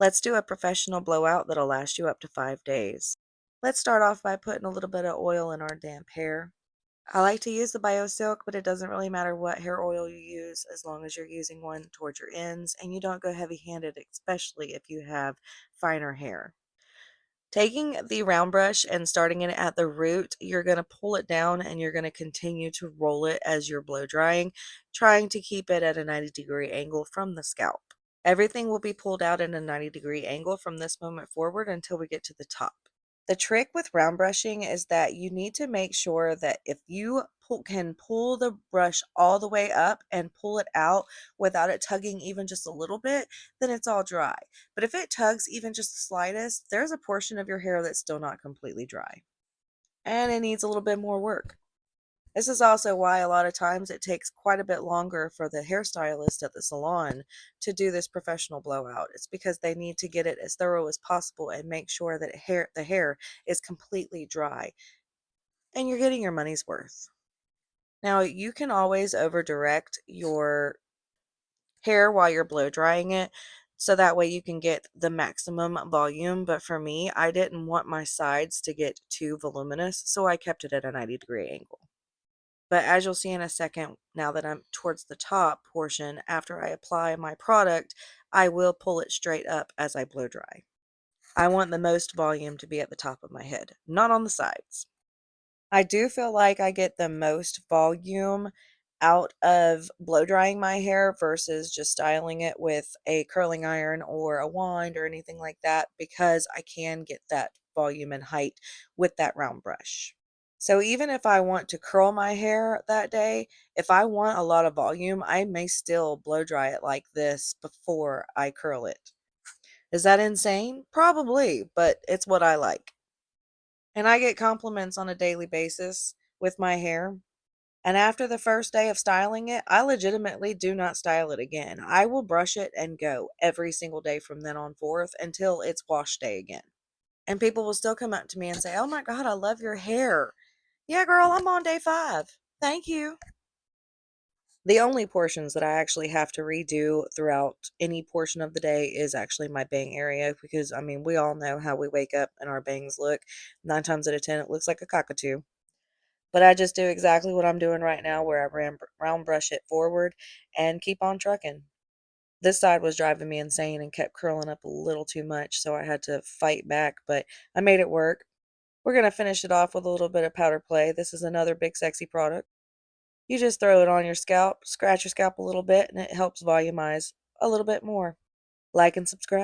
Let's do a professional blowout that'll last you up to 5 days. Let's start off by putting a little bit of oil in our damp hair. I like to use the BioSilk, but it doesn't really matter what hair oil you use as long as you're using one towards your ends and you don't go heavy-handed, especially if you have finer hair. Taking the round brush and starting it at the root, you're going to pull it down and you're going to continue to roll it as you're blow drying, trying to keep it at a 90-degree angle from the scalp. Everything will be pulled out at a 90-degree angle from this moment forward until we get to the top. The trick with round brushing is that you need to make sure that if you can pull the brush all the way up and pull it out without it tugging even just a little bit, then it's all dry. But if it tugs even just the slightest, there's a portion of your hair that's still not completely dry. And it needs a little bit more work. This is also why a lot of times it takes quite a bit longer for the hairstylist at the salon to do this professional blowout. It's because they need to get it as thorough as possible and make sure that the hair is completely dry and you're getting your money's worth. Now, you can always over direct your hair while you're blow drying it so that way you can get the maximum volume, but for me, I didn't want my sides to get too voluminous, so I kept it at a 90-degree angle. But as you'll see in a second, now that I'm towards the top portion, after I apply my product, I will pull it straight up as I blow dry. I want the most volume to be at the top of my head, not on the sides. I do feel like I get the most volume out of blow drying my hair versus just styling it with a curling iron or a wand or anything like that because I can get that volume and height with that round brush. So even if I want to curl my hair that day, if I want a lot of volume, I may still blow dry it like this before I curl it. Is that insane? Probably, but it's what I like. And I get compliments on a daily basis with my hair. And after the first day of styling it, I legitimately do not style it again. I will brush it and go every single day from then on forth until it's wash day again. And people will still come up to me and say, "Oh my God, I love your hair." Yeah, girl, I'm on day 5. Thank you. The only portions that I actually have to redo throughout any portion of the day is actually my bang area because, I mean, we all know how we wake up and our bangs look. 9 times out of 10, it looks like a cockatoo. But I just do exactly what I'm doing right now where I round brush it forward and keep on trucking. This side was driving me insane and kept curling up a little too much, so I had to fight back, but I made it work. We're going to finish it off with a little bit of powder play. This is another Big Sexy product. You just throw it on your scalp, scratch your scalp a little bit, and it helps volumize a little bit more. Like and subscribe.